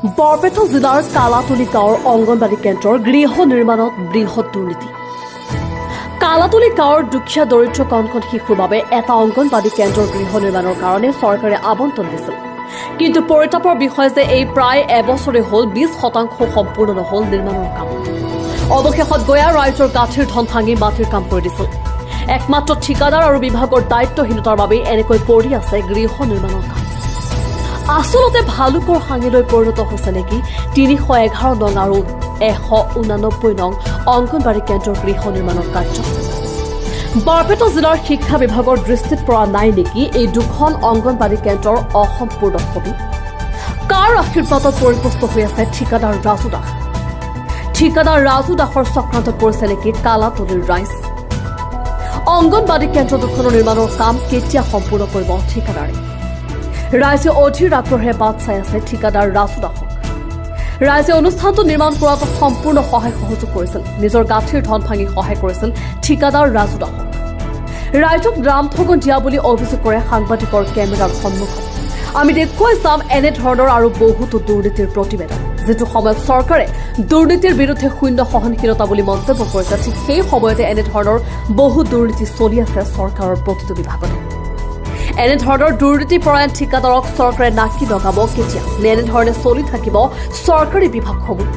বৰপেটা জিলাৰ কালাতলি গাঁৱৰ অংগনবাড়ী কেন্দ্ৰৰ গৃহ নিৰ্মাণত বৃহৎ দুৰ্নীতি। কালাতলি গাঁৱৰ দুখীয়া দৰিদ্ৰ কণ কণ শিশুৰ বাবে এটা অংগনবাড়ী কেন্দ্ৰৰ গৃহ নিৰ্মাণৰ কাৰণে চৰকাৰে আবণ্টন দিছিল। কিন্তু পৰিতাপৰ বিষয় যে এই প্ৰায় এবছৰে হ'ল 20% সম্পূৰ্ণ নহল নিৰ্মাণৰ কাম। অৱশেষত গয়া ৰাইজৰ গাঁঠিৰ ধন ভাঙি মাটিৰ কাম কৰি দিছিল। একমাত্ৰ ঠিকাদাৰ আৰু বিভাগৰ দায়িত্বহীনতাৰ বাবে এনেকৈ পৰি আছে গৃহ নিৰ্মাণৰ কাম। আচলতে ভালুকৰ হাঙিলৈ পৰিণত হৈছে নেকি 311 নং আৰু 189 নং অংগনবাড়ী কেন্দ্ৰৰ গৃহ নিৰ্মাণৰ কাৰ্য? বৰপেটা জিলাৰ শিক্ষা বিভাগৰ দৃষ্টিত পৰা নাই নেকি এই দুখন অংগনবাড়ী কেন্দ্ৰৰ অসম্পূৰ্ণ ছবি? কাৰ আশীৰ্বাদত পৰিপুষ্ট হৈ আছে ঠিকাদাৰ ৰাজু দাস? ঠিকাদাৰ ৰাজু দাসৰ চক্ৰান্তত পৰিছে নেকি কালাতলিৰ ৰাইজ? অংগনবাড়ী কেন্দ্ৰ দুখনৰ নিৰ্মাণৰ কাম কেতিয়া সম্পূৰ্ণ কৰিব ঠিকাদাৰে? ৰাইজে অধীৰ আগ্ৰহেৰে বাট চাই আছে ঠিকাদাৰ ৰাজু দাসক। ৰাইজে অনুষ্ঠানটো নিৰ্মাণ কৰাটো সম্পূৰ্ণ সহায় সহযোগ কৰিছিল। নিজৰ গাঁঠিৰ ধন ভাঙি সহায় কৰিছিল ঠিকাদাৰ ৰাজু দাসক। ৰাইজক ৰামঠগন দিয়া বুলি অভিযোগ কৰে সাংবাদিকৰ কেমেৰাৰ সন্মুখত। আমি দেখুৱাই চাম এনেধৰণৰ আৰু বহুতো দুৰ্নীতিৰ প্ৰতিবেদন। যিটো সময়ত চৰকাৰে দুৰ্নীতিৰ বিৰুদ্ধে শূন্য সহনশীলতা বুলি মন্তব্য কৰিছে, ঠিক সেই সময়তে এনেধৰণৰ বহু দুৰ্নীতি চলি আছে চৰকাৰৰ প্ৰতিটো বিভাগতে। এনেধৰণৰ দুৰ্নীতিপৰায়ণ ঠিকাদাৰক চৰকাৰে নাকি লগাব কেতিয়া? নে এনেধৰণে চলি থাকিব চৰকাৰী বিভাগসমূহ?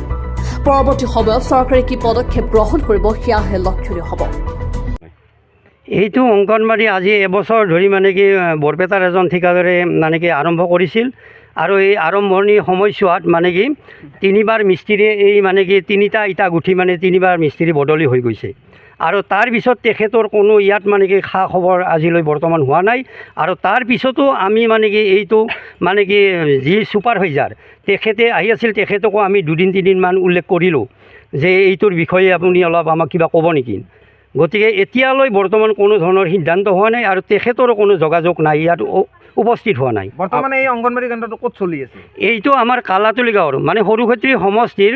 পৰৱৰ্তী সময়ত চৰকাৰে কি পদক্ষেপ গ্ৰহণ কৰিব সেয়াহে লক্ষণীয় হ'ব। এইটো অংগনবাড়ী আজি এবছৰ ধৰি বৰপেটাৰ এজন ঠিকাদাৰে আৰম্ভ কৰিছিল। আৰু এই আৰম্ভণি সময়ছোৱাত তিনিবাৰ মিস্ত্ৰীয়ে এই তিনিটা ইটা গুঠি 3বাৰ মিস্ত্ৰী বদলি হৈ গৈছে। আৰু তাৰ পিছত তেখেতৰ কোনো ইয়াত খা খবৰ আজিলৈ বৰ্তমান হোৱা নাই। আৰু তাৰ পিছতো আমি এইটো যি ছুপাৰভাইজাৰ তেখেতে আহি আছিল, তেখেতকো আমি 2-3 মান উল্লেখ কৰিলোঁ যে এইটোৰ বিষয়ে আপুনি অলপ আমাক কিবা ক'ব নেকি। গতিকে এতিয়ালৈ বৰ্তমান কোনো ধৰণৰ সিদ্ধান্ত হোৱা নাই আৰু তেখেতৰো কোনো যোগাযোগ নাই, ইয়াত উপস্থিত হোৱা নাই। বৰ্তমানে এই অংগনবাড়ী কেন্দ্ৰটো ক'ত চলি আছে? এইটো আমাৰ কালাতলি গাঁৱৰ সৰুক্ষেত্ৰী সমষ্টিৰ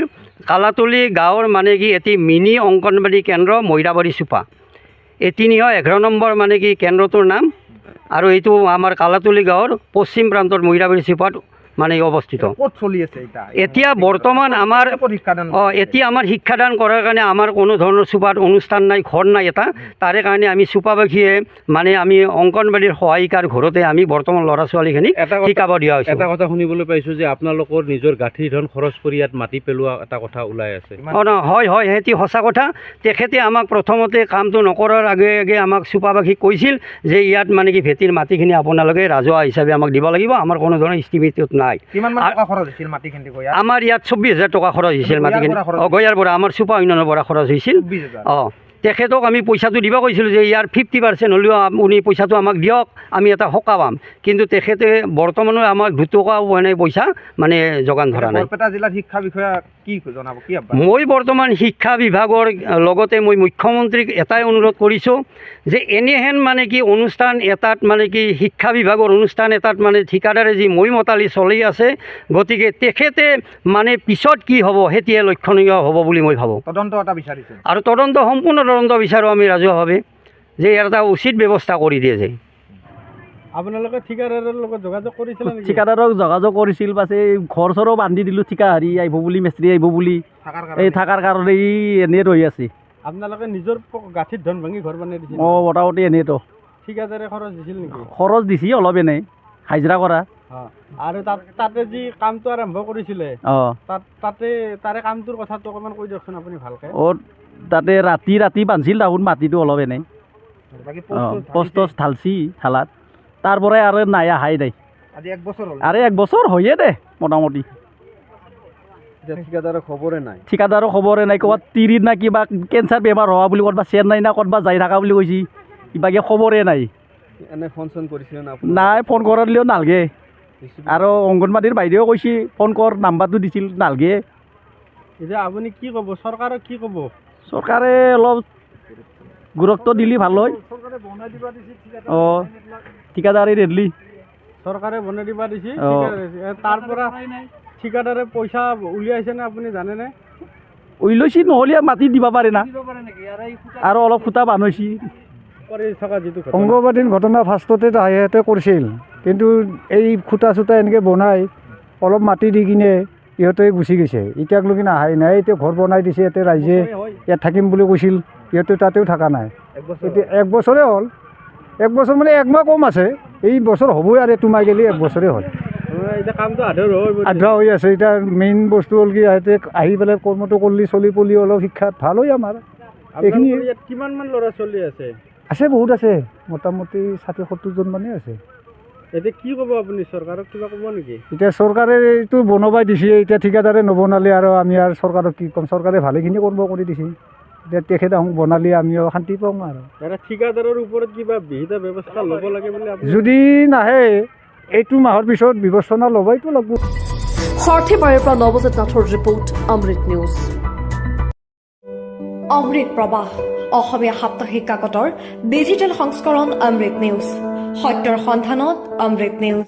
কালাতলি গাঁৱৰ এটি মিনি অংগনবাড়ী কেন্দ্ৰ মৈৰাবাৰী চুপা। এই 311 নম্বৰ কেন্দ্ৰটোৰ নাম। আৰু এইটো আমাৰ কালাতলি গাঁৱৰ পশ্চিম প্ৰান্তৰ মৈৰাবাৰী চুপাত অৱস্থিত। ক'ত চলি আছে এতিয়া বৰ্তমান আমাৰ এতিয়া আমাৰ শিক্ষাদান কৰাৰ কাৰণে আমাৰ কোনো ধৰণৰ চুপাত অনুষ্ঠান নাই, ঘৰ নাই এটা। তাৰে কাৰণে আমি চুপাবাসীয়ে আমি অংগনবাড়ীৰ সহায়িকাৰ ঘৰতে আমি বৰ্তমান ল'ৰা ছোৱালীখিনিক শিকাব দিয়া হৈছে। এটা কথা শুনিবলৈ পাইছোঁ যে আপোনালোকৰ নিজৰ গাঁঠিৰ ধন খৰচ কৰি ইয়াত মাটি পেলোৱা এটা কথা ওলাই আছে। হয়, সেইটো সঁচা কথা। তেখেতে আমাক প্ৰথমতে কামটো নকৰাৰ আগে আগে আমাক চুপাবাসীক কৈছিল যে ইয়াত ভেটিৰ মাটিখিনি আপোনালোকে ৰাজহুৱা হিচাপে আমাক দিব লাগিব, আমাৰ কোনো ধৰণৰ ইষ্টিমেটত নাই। আমাৰ ইয়াত 24,000 টকা খৰচ হৈছিল মাটিখিনি। গয়াৰ পৰা আমাৰ চুপা ইউনিয়নৰ পৰা খৰচ হৈছিল। তেখেতক আমি পইচাটো দিব কৈছিলোঁ যে ইয়াৰ 50% হ'লেও আপুনি পইচাটো আমাক দিয়ক, আমি এটা সকাহ পাম। কিন্তু তেখেতে বৰ্তমানো আমাক 2 টকাও পইচা যোগান ধৰা নাই। বৰপেটা জিলাৰ শিক্ষা বিষয়া কি জনাব? মই বৰ্তমান শিক্ষা বিভাগৰ লগতে মই মুখ্যমন্ত্ৰীক এটাই অনুৰোধ কৰিছোঁ যে এনেহেন অনুষ্ঠান এটাত শিক্ষা বিভাগৰ অনুষ্ঠান এটাত ঠিকাদাৰে যি মই মতালি চলি আছে, গতিকে তেখেতে পিছত কি হ'ব সেতিয়াই লক্ষণীয় হ'ব বুলি মই ভাবোঁ। তদন্ত এটা বিচাৰিছে আৰু সম্পূৰ্ণ তদন্ত বিচাৰোঁ আমি ৰাজহুৱাভাৱে যে ইয়াৰ এটা উচিত ব্যৱস্থা কৰি দিয়ে যায়। আপোনালোকে ঠিকাদাৰৰ লগত যোগাযোগ কৰিছিল? ঠিকাদাৰক যোগাযোগ কৰিছিল, পাছে ঘৰ চৰো বান্ধি দিলোঁ, ঠিকা আহিব বুলি, মিস্ত্ৰী আহিব বুলি, এই থকাৰ কাৰণে এনেই ৰৈ আছে। আপোনালোকে নিজৰ গাঁঠিৰ ধন ভাঙি ঘৰ বনাই দিছিল? মোটামুটি এনেইতো। ঠিকাদাৰে খৰচ দিছিল নেকি? খৰচ দিছি অলপ এনেই হাজিৰা কৰা। আৰু তাতে যি কামটো আৰম্ভ কৰিছিলে তাৰে কামটোৰ কথাটো অকণমান কৈ দিয়কচোন আপুনি ভালকৈ। তাতে ৰাতি বান্ধিছিল তাহোন মাটিটো অলপ এনেই পষ্ট ঢালছি ঢালাত, তাৰ পৰাই আৰু নাই আহাই নাই। আৰু 1 বছৰ হয়ে দে মোটামুটি। ঠিকাদাৰৰ খবৰে নাই? ঠিকাদাৰৰ খবৰে নাই। ক'ৰবাত তিৰিত না কিবা কেঞ্চাৰ বেমাৰ হোৱা বুলি, ক'ৰবাত চেন্নাই না ক'ৰবাত যাই থকা বুলি কৈছি, কিবাকে খবৰে নাই। এনে ফোন চোন কৰিছিলে নাই, ফোন কৰিলেও নালগে। আৰু অংগনবাড়ীৰ বাইদেউ কৈছে ফোন কৰ, নাম্বাৰটো দিছিল, নালগে। এতিয়া আপুনি কি ক'ব? চৰকাৰক কি ক'ব? চৰকাৰে অলপ গুৰুত্ব দিলে ভাল হয়। ঠিকাদাৰী ৰেডলি চৰকাৰে বনাই দিব দিছে। তাৰ পৰা ঠিকাদাৰে পইচা উলিয়াইছে নে আপুনি জানেনে? উলিয়াইছি, নহ'লে মাটি দিব পাৰে না। আৰু অলপ খুটা বান্ধৈছি। অংগবাদীৰ ঘটনা ফাৰ্ষ্টতে সিহঁতে কৰিছিল, কিন্তু এই খুটা চুটা এনেকৈ বনাই অলপ মাটি দি কিনে ইহঁতে গুচি গৈছে এতিয়াকলৈকে আহাই নাই এতিয়া ঘৰ বনাই দিছে ইয়াতে ৰাইজে ইয়াত থাকিম বুলি কৈছিল ইহঁতে তাতেও থকা নাই এতিয়া 1 বছৰে হ'ল 1 বছৰ মানে 1 মাহ কম আছে এই বছৰ হ'বই আৰু তোমাৰ গেলি 1 বছৰে হ'ল এতিয়া কামটো আধা হৈ আছে এতিয়া মেইন বস্তু হ'ল কি ইয়াতে আহি পেলাই কৰ্মটো কৰিলি চলি পলি অলপ শিক্ষাত ভাল হয় আমাৰ এইখিনি ইয়াত কিমান মান ল'ৰা ছোৱালী আছে আছে বহুত আছে মোটামুটি 60-70 জন মানে আছে এতিয়া কি ক'ব আপুনি চৰকাৰক কিবা ক'ব নেকি এতিয়া চৰকাৰে এইটো বনাবাই দিছে এতিয়া ঠিকাদাৰে নবনালে আৰু আমি আৰু চৰকাৰক কি ক'ম চৰকাৰে ভালেখিনি কৰ্ম কৰি দিছে এতিয়া তেখেত বনালে আমিও শান্তি পাওঁ আৰু ঠিকাদাৰৰ ওপৰত কিবা বিহিত ব্যৱস্থা ল'ব লাগে বুলি যদি নাহে এইটো মাহৰ পিছত ব্যৱস্থা ল'বইতো লাগিব সৰ্থেবাৰীৰ পৰা নৱজিত নাথৰ ৰিপৰ্ট অমৃত নিউজ অমৃত প্ৰবাহ অসমীয়া সাপ্তাহিক কাকতৰ ডিজিটেল সংস্কৰণ অমৃত নিউজ সত্যৰ সন্ধানত অমৃত নিউজ